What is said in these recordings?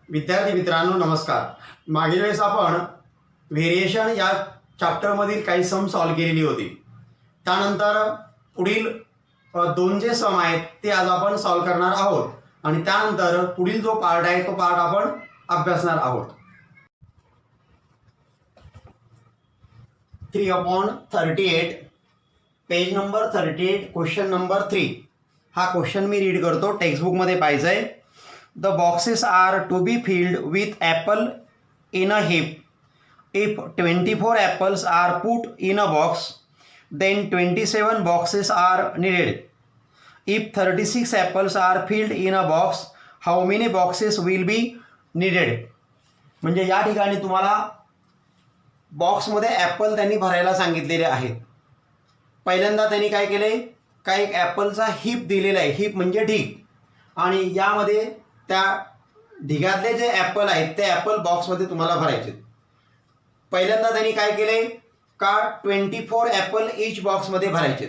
विद्यार्थी मित्रांनो नमस्कार. मागील वेळेस आपण व्हेरिएशन या चॅप्टरमधील काही सम सॉल्व केलेली होती. त्यानंतर पुढील दोन जे सम आहेत ते आज आपण सॉल्व करणार आहोत आणि त्यानंतर पुढील जो पार्ट आहे तो पार्ट आपण अभ्यासणार आहोत. 3/38 पेज नंबर 38 क्वेश्चन नंबर 3. हा क्वेश्चन मी रीड करतो, टेक्स्टबुकमध्ये पाहिजे आहे. The boxes are to be filled with apple in a heap. If 24 apples are put in a box, then 27 boxes are needed. If 36 apples are filled in a box, how many boxes will be needed? म्हणजे या ठिकाणी तुम्हाला बॉक्समध्ये Apple त्यांनी भरायला सांगितलेले आहेत. पहिल्यांदा त्यांनी काय केले, का एक ॲपलचा हीप दिलेला आहे. हीप म्हणजे ढीग, आणि यामध्ये त्या ढिगातले जे ॲपल आहेत ते ॲपल बॉक्समध्ये तुम्हाला भरायचे. पहिल्यांदा त्यांनी काय केले का 24 ॲपल ईच बॉक्समध्ये भरायचे.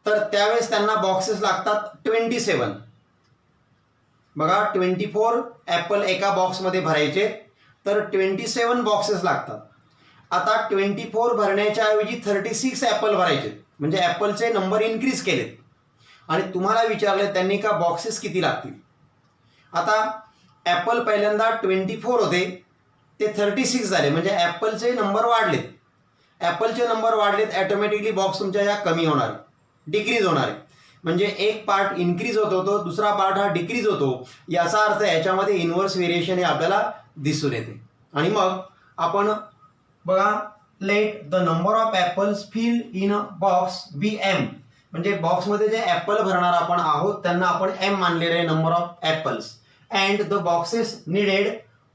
तर त्यावेळेस त्यांना बॉक्सेस लागतात 27. बघा, 24 ॲपल एका बॉक्समध्ये भरायचे तर 27 बॉक्सेस लागतात. आता 24 भरण्याच्या ऐवजी 36 ॲपल भरायचे, म्हणजे ॲपलचे नंबर इन्क्रीज केलेत. आणि तुम्हाला विचारले त्यांनी का बॉक्सेस किती लागतील. आता ॲपल पहिल्यांदा 24 होते ते 36 झाले, म्हणजे ॲपलचे नंबर वाढलेत. ॲपलचे नंबर वाढलेत, ॲटोमॅटिकली बॉक्स तुमच्या ह्या कमी होणार, डिक्रीज होणार आहे. म्हणजे एक पार्ट इन्क्रीज होत होतो, दुसरा पार्ट हा डिक्रीज होतो. याचा अर्थ याच्यामध्ये इन्व्हर्स व्हेरिएशन हे आपल्याला दिसून येते. आणि मग आपण बघा, let the number of apples fill in a box be m. म्हणजे बॉक्समध्ये जे ॲपल भरणार आपण आहोत त्यांना आपण एम मानलेले आहे, number of apples. And the boxes needed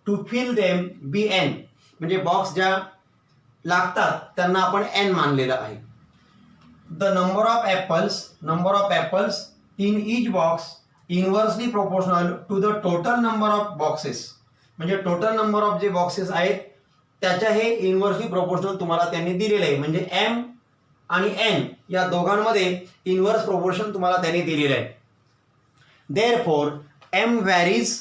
to fill them be n. म्हणजे बॉक्स ज्या लागतात त्यांना आपण एन मानलेलं आहे. The number of apples in each box inversely proportional to the total number of boxes. म्हणजे टोटल नंबर ऑफ जे boxes आहेत त्याच्या हे इन्व्हर्सली प्रोपोर्शनल तुम्हाला त्यांनी दिलेलं आहे. म्हणजे एम आणि एन या दोघांमध्ये इन्व्हर्स प्रोपोर्शन तुम्हाला त्यांनी दिलेलं आहे. Therefore m varies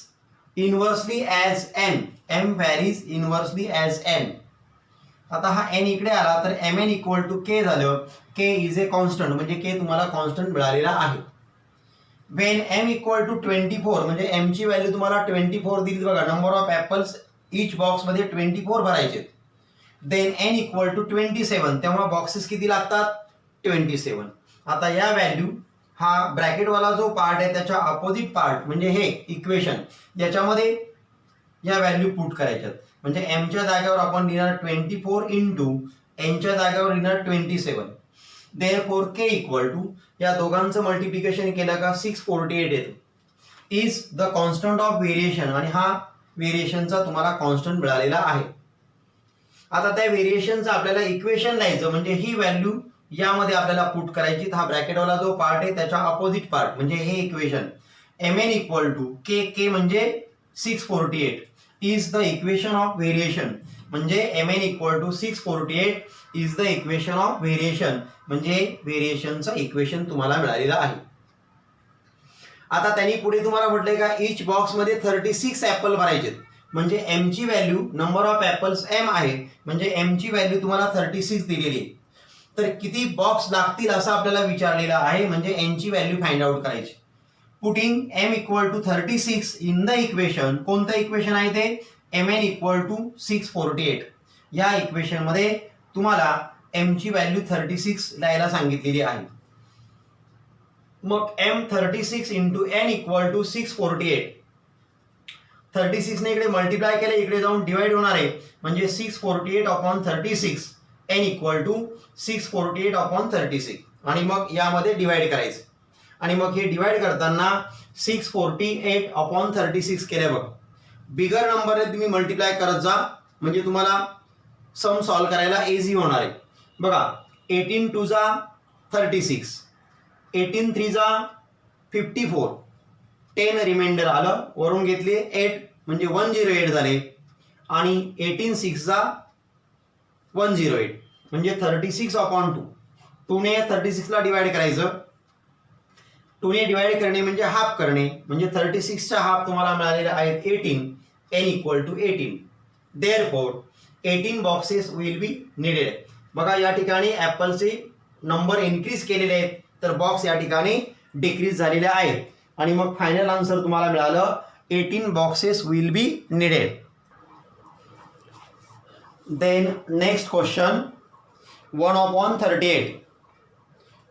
inversely as n. M varies inversely as n. आता हा एन इकडे आला तर m n equal to k झालं. के इज ए कॉन्स्टंट, म्हणजे के तुम्हाला कॉन्स्टंट मिळालेला आहे. वेन एम इक्वल टू 24, म्हणजे एमची व्हॅल्यू तुम्हाला 24 दिली. बघा, नंबर ऑफ ॲपल्स ईच बॉक्समध्ये 24 भरायचे. देन एन इक्वल टू 27, तेव्हा बॉक्सेस किती लागतात 27. आता या व्हॅल्यू हा ब्रॅकेटवाला जो पार्ट आहे त्याच्या अपोजिट पार्ट म्हणजे हे इक्वेशन, याच्यामध्ये या व्हॅल्यू पुट करायच्यात. म्हणजे एमच्या जागेवर आपण लिहिणार 24 इंटू एनच्या जागेवर लिहिणार 27. देअरफॉर के इक्वल टू या दोघांचं मल्टिप्लिकेशन केलं का 648 येतं. Is the constant of variation, आणि हा व्हेरिएशनचा तुम्हाला कॉन्स्टंट मिळालेला आहे. आता त्या व्हेरिएशनचं आपल्याला इक्वेशन लिहायचं, म्हणजे ही व्हॅल्यू यामध्ये आपल्याला पुट करायची. हा ब्रॅकेटवाला जो पार्ट आहे त्याच्या अपोजिट पार्ट म्हणजे हे equation. M n equal to k, k म्हणजे 648 is the equation of variation. म्हणजे m n equal to 648 is the equation of variation, म्हणजे व्हेरिएशनचं इक्वेशन तुम्हाला मिळालेलं आहे. आता त्यांनी पुढे तुम्हाला म्हटलंय का ईच बॉक्समध्ये 36 ॲपल भरायचे. म्हणजे एमची value number of apples m आहे, म्हणजे एमची व्हॅल्यू तुम्हाला 36 दिलेली आहे. तर किती बॉक्स लागतील असं आपल्याला विचारलेलं आहे, म्हणजे एनची व्हॅल्यू फाइंड आउट करायची. Putting m equal to 36 in the equation. कोणतं इक्वेशन आहे ते, एम एन इक्वल टू 648. या इक्वेशनमध्ये तुम्हाला एमची व्हॅल्यू 36 लिहायला सांगितलेली आहे. मग m 36 into n equal to 648. 36 ने इकडे मल्टिप्लाय केले, इकडे जाऊन डिवाइड होणार आहे, म्हणजे 648 upon 36 n equal to 648 upon 36. आणि मग यामध्ये डिवाइड करायचं. आणि मग हे डिवाइड करताना 648 अपॉन 36 केले. बघा, बिगर नंबरने तुम्ही मल्टिप्लाय करत जा, म्हणजे तुम्हाला सम सॉल्व करायला इझी होणार आहे. बघा, 18 2 जा 36, 18 3 जा 54, 10 रिमाइंडर आलं, वरून घेतले 8 म्हणजे 108 झाले. आणि 18 6 जा 108 म्हणजे 36 अपॉन 2. 2ने 36ला डिवाइड करायचं. 2 ने डिवाइड करणे म्हणजे हाफ करणे, म्हणजे 36चा हाफ तुम्हाला मिळालेला आहे 18. n equal to 18. Therefore 18 boxes will be needed. बघा या ठिकाणी ॲपलचे नंबर इन्क्रीज केलेले आहेत, तर बॉक्स या ठिकाणी डिक्रीज झालेले आहेत आणि मग फायनल आन्सर तुम्हाला मिळालं 18 boxes will be needed. Then next question 1/38.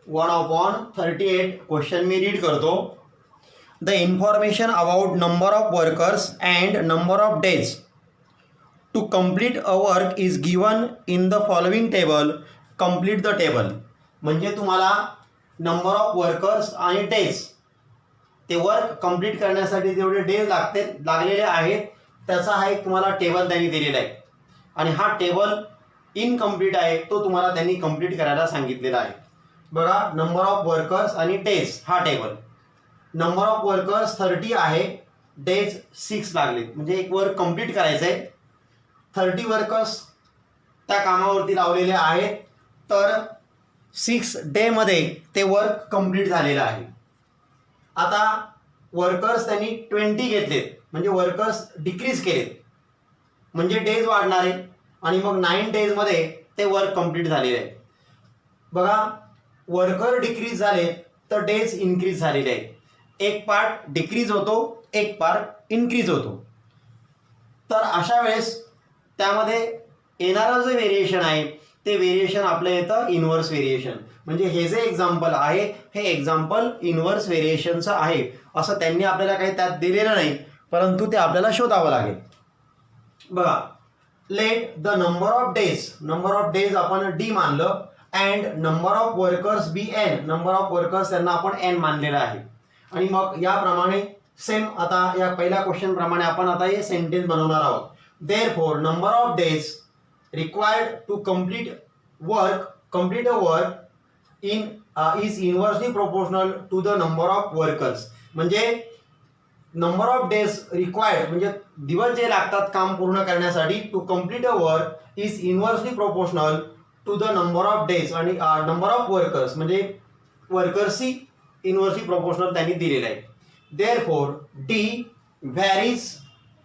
1/38 question मी रीड करतो. The information about number of workers and number of days to complete a work is given in the following table. Complete the table. म्हणजे तुम्हाला number of workers आणि days, ते work complete करण्यासाठी जेवढे days लागलेले आहेत त्याचा हा एक तुम्हाला टेबल त्यांनी दिलेला आहे आणि हा टेबल इनकम्प्लीट आहे, तो तुम्हाला त्यांनी कंप्लीट करायला सांगितलेला आहे. बघा नंबर ऑफ वर्कर्स आणि डेज हा टेबल. नंबर ऑफ वर्कर्स 30 आहे, डेज 6 लागले, म्हणजे एक वर्क कंप्लीट करायचं आहे. 30 वर्कर्स त्या कामावरती लावलेले आहेत, तर 6 डेमध्ये ते वर्क कंप्लीट झालेलं आहे. आता वर्कर्स त्यांनी 20 घेतलेत, म्हणजे वर्कर्स डिक्रीज केलेत, म्हणजे डेज वाढणारे आणि मग 9 डेजमध्ये ते वर्क कंप्लीट झालेले आहे. बघा वर्कर डिक्रीज झाले तर डेज इन्क्रीज झालेले आहेत. एक पार्ट डिक्रीज होतो, एक पार्ट इन्क्रीज होतो. तर अशा वेळेस त्यामध्ये येणारं जे व्हेरिएशन आहे ते व्हेरिएशन आपलं येतं इनव्हर्स व्हेरिएशन. म्हणजे हे जे एक्झाम्पल आहे हे एक्झाम्पल इनव्हर्स व्हेरिएशनचं आहे, असं त्यांनी आपल्याला काही त्यात दिलेलं नाही, परंतु ते आपल्याला शोधावं लागेल. बघा let the number of days आपण डी मानलं and number of workers be n. Number of workers त्यांना आपण एन मानलेलं आहे आणि मग याप्रमाणे सेम आता या पहिल्या क्वेश्चन प्रमाणे आपण आता हे सेंटेन्स बनवणार आहोत. Therefore number of days required to complete a work is inversely proportional to the number of workers. म्हणजे नंबर ऑफ डेज रिक्वायर्ड म्हणजे दिवस जे लागतात काम पूर्ण करण्यासाठी to complete a work is inversely proportional to the number of days आणि number of workers म्हणजे वर्कर्सची इनव्हर्सली प्रोपोर्शनल त्यांनी दिलेलं आहे. Therefore d varies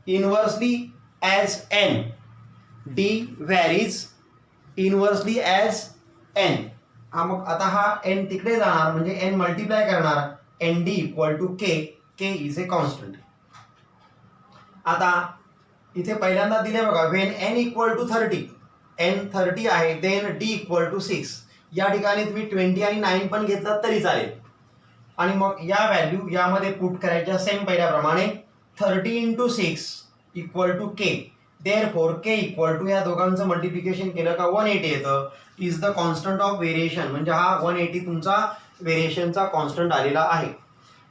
inversely as n. D varies inversely as n. हा मग आता हा एन तिकडे जाणार म्हणजे एन मल्टिप्लाय करणार n d equal to k. K is a constant. आता इथे पहिल्यांदा दिले बघा when n equal to 30. N 30 आहे, देन डी इक्वल टू 6. या ठिकाणी तुम्ही 20 आणि 9 पण घेतलात तरी चालेल आणि मग या व्हॅल्यू यामध्ये पुट करायच्या सेम पहिल्याप्रमाणे. 30 into 6 equal to k. Therefore k equal to या दोघांचं मल्टिप्लिकेशन केलं का 180 येतं. Is the constant of variation म्हणजे हा 180 तुमचा व्हेरिएशनचा कॉन्स्टंट आलेला आहे.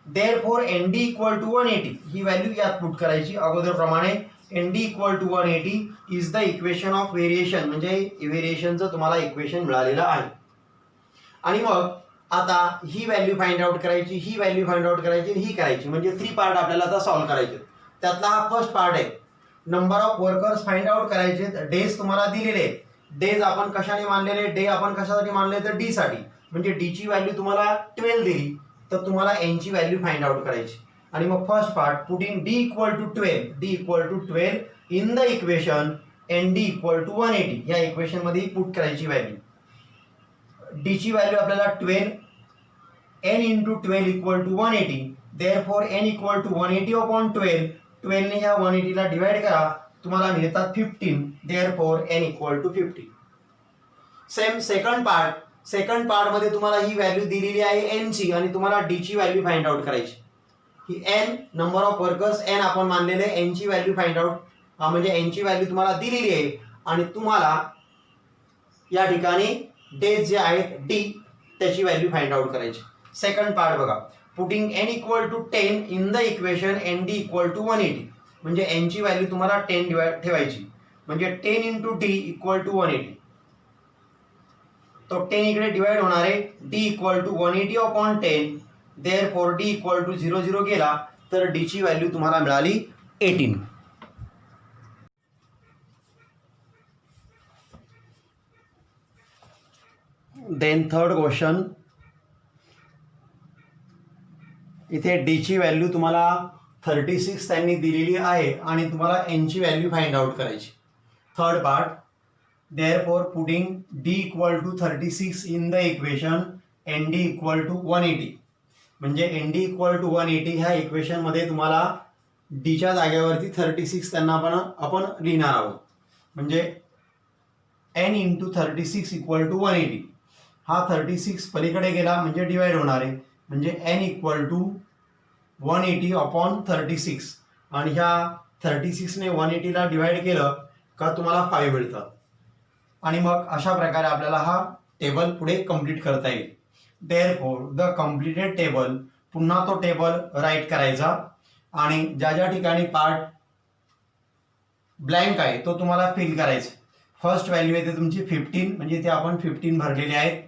Therefore n d equal to 180 ही व्हॅल्यू यात पुट करायची अगोदरप्रमाणे. N d equal to 180 is the equation of variation म्हणजे व्हेरिएशनचं तुम्हाला इक्वेशन मिळालेलं आहे. आणि मग आता ही व्हॅल्यू फाइंड आउट करायची, ही व्हॅल्यू फाइंड आउट करायची, ही करायची, म्हणजे 3 पार्ट आपल्याला आता सॉल्व्ह करायचे. त्यातला हा फर्स्ट पार्ट आहे. Number of workers find out करायचे. डेज तुम्हाला दिलेले आहेत. डेज आपण कशाने मानलेले, डे आपण कशासाठी मानले तर डी साठी, म्हणजे डी ची व्हॅल्यू तुम्हाला 12 दिली तर तुम्हाला एन ची व्हॅल्यू फाइंड आउट करायची. आणि मग first part putting d equal to 12 in the equation n d equal to 180 या इक्वेशन मध्ये पुट करायची व्हॅल्यू. डी ची व्हॅल्यू आपल्याला 12, n into 12 equal to 180. Therefore n equal to 180 upon 12 ने या 180 ला डिवाइड करा, तुम्हाला मिळतात 15. Therefore n equal to 50. Same second part मध्ये तुम्हाला ही व्हॅल्यू दिलेली आहे एन ची आणि तुम्हाला डी ची व्हॅल्यू फाइंड आउट करायची. ही n number of workers n आपण मानलेले, एन ची व्हॅल्यू फाइंड आउट म्हणजे एन ची व्हॅल्यू तुम्हाला दिलेली आहे आणि तुम्हाला या ठिकाणी डेज जे आहेत डी त्याची व्हॅल्यू फाइंड आउट करायची. सेकंड पार्ट बघा putting n equal to 10 in the equation n d equal to 180 म्हणजे एन ची व्हॅल्यू तुम्हाला 10 ठेवायची म्हणजे 10 इंटू डी इक्वल टू 180. तो 10 इकडे डिवाइड होणार आहे. D equal to 180 upon 10. Therefore d equal to 0 गेला तर डी ची व्हॅल्यू तुम्हाला मिळाली 18. Then third question. इथे डी ची व्हॅल्यू तुम्हाला 36 त्यांनी दिलेली आहे आणि तुम्हाला एनची व्हॅल्यू फाइंड आउट करायची. Third part, therefore putting d equal to 36 in the equation nd equal to 180. म्हणजे nd equal to 180 ह्या इक्वेशनमध्ये तुम्हाला डीच्या जागेवरती 36 त्यांना आपण लिहिणार आहोत. म्हणजे n इंटू 36 इक्वल टू 180. हा 36 पलीकडे गेला म्हणजे डिवाइड होणार आहे, म्हणजे n इक्वल टू 180 अपॉन 36. आणि ह्या 36ने 180ला डिवाइड केलं का तुम्हाला 5 मिळतात. आणि मग अशा प्रकारे आपल्याला हा टेबल पुढे कंप्लीट करता येईल. देअरफॉर द कंप्लीटेड टेबल, पुन्हा तो टेबल राईट करायचा आणि ज्या ज्या ठिकाणी पार्ट ब्लँक आहे तो तुम्हाला फिल करायचा. फर्स्ट व्हॅल्यू येते तुमची 15, म्हणजे इथे आपण 15 भरलेले आहेत.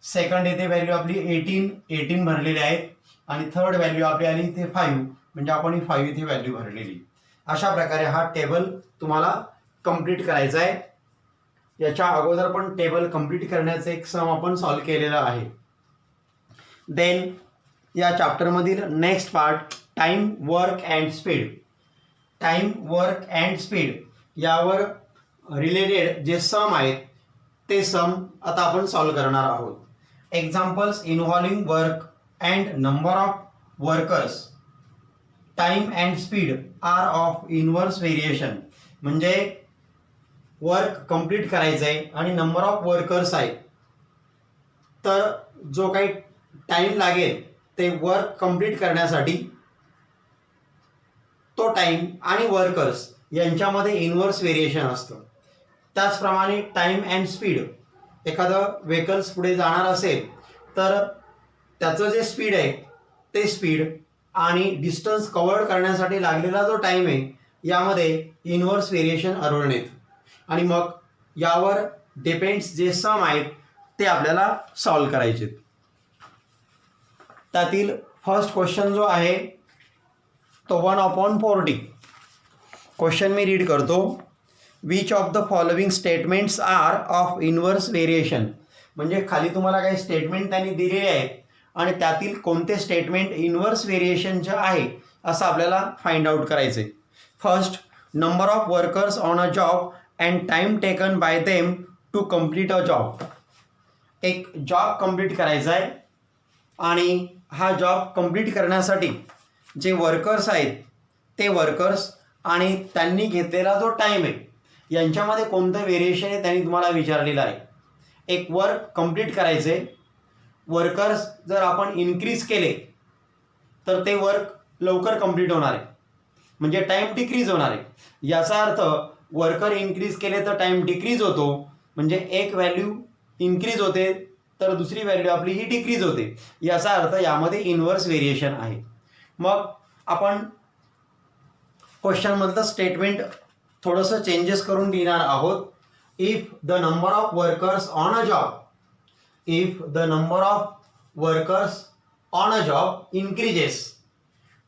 सेकंड येते व्हॅल्यू आपली 18 भरलेले आहेत. आणि थर्ड व्हॅल्यू आपली आली इथे 5, म्हणजे आपण ही 5 इथे व्हॅल्यू भरलेली. अशा प्रकारे हा टेबल तुम्हाला कंप्लीट करायचा आहे. याच्या अगोदर पण टेबल कंप्लीट करण्याचं एक सम आपण सॉल्व्ह केलेला आहे. देन या चॅप्टरमधील next part, time, work and speed. Time, work and speed यावर रिलेटेड जे सम आहेत ते सम आता आपण सॉल्व्ह करणार आहोत. Examples involving work and number of workers, time and speed are of inverse variation. म्हणजे वर्क कंप्लीट करायचं आहे आणि नंबर ऑफ वर्कर्स आहेत, तर जो काही टाइम लागेल ते वर्क कंप्लीट करण्यासाठी तो टाइम आणि वर्कर्स यांच्यामध्ये इनवर्स व्हेरिएशन असतं. त्याचप्रमाणे टाइम अँड स्पीड, एखादं व्हेकल्स पुढे जाणार असेल तर त्याचं जे स्पीड आहे ते स्पीड आणि डिस्टन्स कव्हर करण्यासाठी लागलेला जो टाइम आहे यामध्ये इनवर्स व्हेरिएशन आढळून येतं. आणि मग यावर डिपेंड्स जे सम आहेत ते आपल्याला सॉल्व्ह करायचे. त्यातील फर्स्ट क्वेश्चन जो आहे तो 1/40. क्वेश्चन मी रीड करतो. Which of the following statements are of inverse variation. म्हणजे खाली तुम्हाला काही स्टेटमेंट त्यांनी दिलेले आहेत आणि त्यातील कोणते स्टेटमेंट इनवर्स व्हेरिएशनचे आहे असं आपल्याला फाइंड आउट करायचे. First, number of workers on a job and time taken by them to complete a job. एक जॉब कंप्लीट करायचा आहे आणि हा जॉब कंप्लीट करण्यासाठी जे वर्कर्स आहेत ते वर्कर्स आणि त्यांनी घेतलेला जो टाईम आहे यांच्यामध्ये कोणतं व्हेरिएशन आहे त्यांनी तुम्हाला विचारलेलं आहे. एक वर्क कंप्लीट करायचे, वर्कर्स जर आपण इन्क्रीज केले तर ते वर्क लवकर कंप्लीट होणार आहे, म्हणजे टाईम डिक्रीज होणार आहे. याचा अर्थ वर्कर इन्क्रीज केले तर टाईम डिक्रीज होतो, म्हणजे एक व्हॅल्यू इन्क्रीज होते तर दुसरी व्हॅल्यू आपली ही डिक्रीज होते. याचा अर्थ यामध्ये इनवर्स व्हेरिएशन आहे. मग आपण क्वेश्चनमधलं स्टेटमेंट थोडंसं चेंजेस करून लिहिणार आहोत. If the number of workers on a job, if the number of workers on a job increases,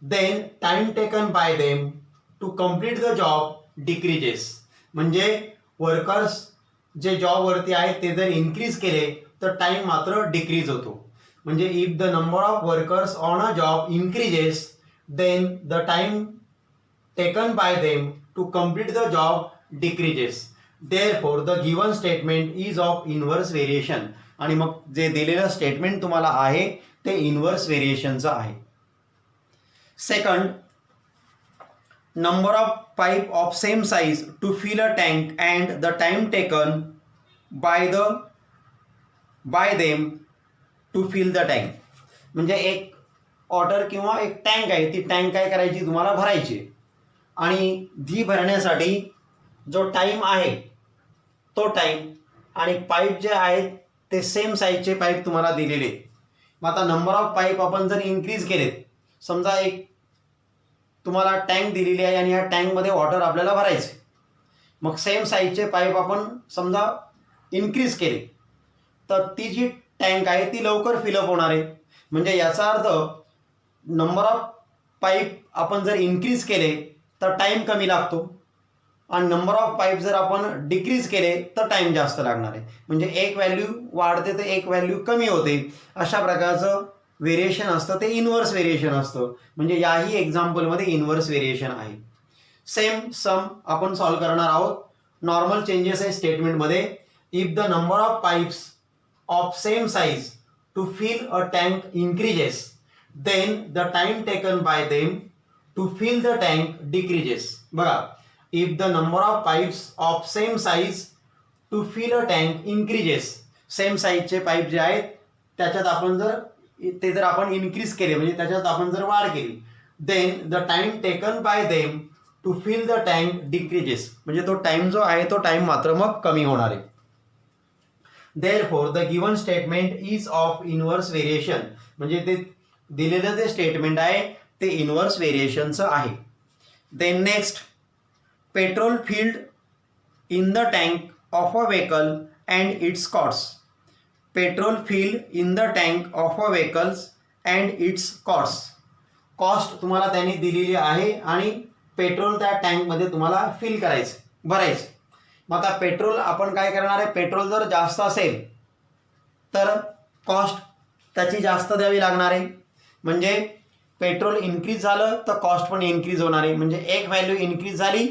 then time taken by them to complete the job decreases. म्हणजे workers जे जॉबवरती आहेत ते जर इन्क्रीज केले तर टाइम मात्र डिक्रीज होतो. म्हणजे if the number of workers on a job increases, then the time taken by them to complete the job decreases. Therefore the given statement is of inverse variation. आणि मग जे दिलेलं statement तुम्हाला आहे ते इनवर्स व्हेरिएशनचं आहे. Second, number of pipe of same size to fill a tank and the time taken by them to fill the tank. म्हणजे एक वॉटर किंवा एक टँक आहे, ती टँक काय करायची तुम्हाला भरायची आणि ती भरण्यासाठी जो टाईम आहे तो टाईम आणि पाईप जे आहेत ते सेम साईजचे पाईप तुम्हाला दिलेले. मग आता नंबर ऑफ पाईप आपण जर इन्क्रीज केलेत, समजा एक तुम्हाला टँक दिलेली आहे आणि ह्या टँकमध्ये वॉटर आपल्याला भरायचे, मग सेम साईजचे पाईप आपण समजा इन्क्रीज केले तर ती जी टँक आहे ती लवकर फिलअप होणार आहे. म्हणजे याचा अर्थ नंबर ऑफ पाईप आपण जर इन्क्रीज केले तर टाईम कमी लागतो आणि नंबर ऑफ पाईप जर आपण डिक्रीज केले तर टाईम जास्त लागणार आहे. म्हणजे एक व्हॅल्यू वाढते तर एक व्हॅल्यू कमी होते. अशा प्रकारचं व्हेरिएशन असतं ते इनव्हर्स व्हेरिएशन असतं. म्हणजे याही एक्झाम्पलमध्ये इनव्हर्स व्हेरिएशन आहे. सेम सम आपण सॉल्व्ह करणार आहोत. नॉर्मल चेंजेस आहे स्टेटमेंटमध्ये. If the number of pipes of same size to fill a tank increases then the time taken by them to fill the tank decreases. बघा, if the number of pipes of same size to fill a tank increases. Same साईजचे pipe जे आहेत त्याच्यात आपण जर आपण increase केले म्हणजे त्याच्यात आपण जर वाढ केली, then the time taken by them to fill the tank decreases. म्हणजे तो टाइम जो आहे तो टाइम मात्र मग कमी होणार आहे. Therefore the given statement is of inverse variation. म्हणजे ते दिलेलं जे स्टेटमेंट आहे ते इनव्हर्स व्हेरिएशनचं आहे. Then next, petrol filled in the tank of a vehicle and its cost. Petrol filled in the tank of a vehicles and its cost. Cost तुम्हाला त्यांनी दिलेली आहे आणि पेट्रोल त्या टँकमध्ये तुम्हाला फिल करायचं, भरायचं. मग आता पेट्रोल आपण काय करणार आहे, पेट्रोल जर जास्त असेल तर कॉस्ट त्याची जास्त द्यावी लागणार आहे. म्हणजे पेट्रोल इन्क्रीज झालं तर कॉस्ट पण इन्क्रीज होणार आहे. म्हणजे एक व्हॅल्यू इन्क्रीज झाली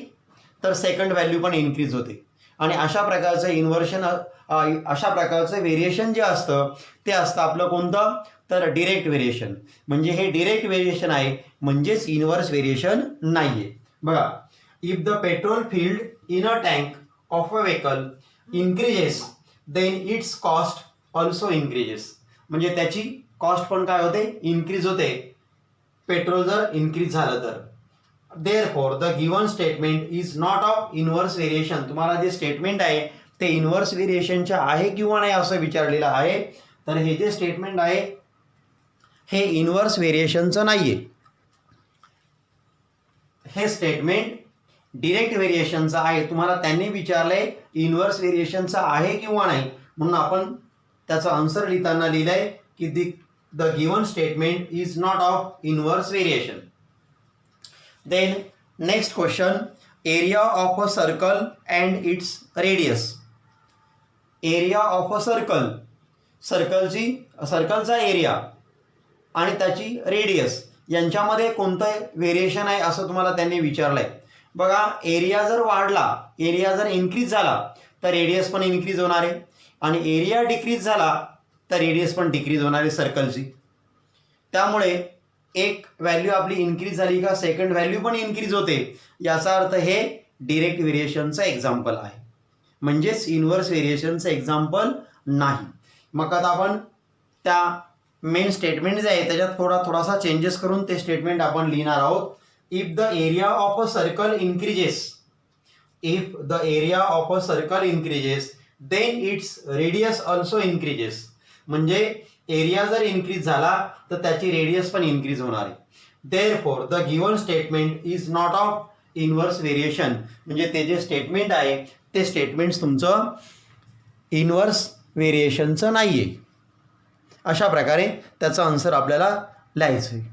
तर सेकंड व्हॅल्यू पण इन्क्रीज होते. आणि अशा प्रकारचं इन्व्हर्शन, अशा प्रकारचं व्हेरिएशन जे असतं ते असतं आपलं कोणतं, तर डिरेक्ट व्हेरिएशन. म्हणजे हे डिरेक्ट व्हेरिएशन आहे, म्हणजेच इनव्हर्स व्हेरिएशन नाही आहे. बघा, if the petrol filled in a tank of a vehicle increases then its cost also increases. म्हणजे त्याची कॉस्ट पण काय होते, इन्क्रीज होते, पेट्रोल जर इन्क्रीज झालं तर. Therefore the given statement is not of inverse variation. तुम्हाला जे स्टेटमेंट आहे ते इनव्हर्स व्हेरिएशनचे आहे किंवा नाही असं विचारलेलं आहे. तर हे जे स्टेटमेंट आहे हे इनव्हर्स व्हेरिएशनचं नाही आहे. हे स्टेटमेंट डिरेक्ट व्हेरिएशनचं आहे. तुम्हाला त्यांनी विचारलंय इनव्हर्स व्हेरिएशनचं आहे किंवा नाही, म्हणून आपण त्याचं आन्सर लिहिताना लिहिलंय की the given statement is not of inverse variation. Then next question, area of a circle and its radius. Area of a circle, सर्कलचा एरिया आणि त्याची रेडियस यांच्यामध्ये कोणतं व्हेरिएशन आहे असं तुम्हाला त्यांनी विचारलंय. बघा, एरिया जर वाढला, एरिया जर इन्क्रीज झाला तर रेडियस पण इन्क्रीज होणार आहे, आणि एरिया डिक्रीज झाला तर रेडियस पण डिक्रीज होणार आहे सर्कलची. त्यामुळे एक व्हॅल्यू आपली इन्क्रीज झाली का सेकंड व्हॅल्यू पण इन्क्रीज होते. याचा अर्थ हे डिरेक्ट व्हेरिएशनचं एक्झाम्पल आहे, म्हणजेच इनव्हर्स व्हेरिएशनचं एक्झाम्पल नाही. मग आता आपण त्या मेन स्टेटमेंट जे आहे त्याच्यात थोडासा चेंजेस करून ते स्टेटमेंट आपण लिहिणार आहोत. If the area of a circle increases, if the area of a circle increases then its radius also increases. म्हणजे एरिया जर इन्क्रीज झाला तर त्याची रेडियस पण इन्क्रीज होणार आहे. Therefore the given statement is not of inverse variation. म्हणजे ते जे स्टेटमेंट आहे ते स्टेटमेंट तुमचं इनव्हर्स व्हेरिएशनचं नाही आहे. अशा प्रकारे त्याचं आन्सर आपल्याला लिहायचं आहे.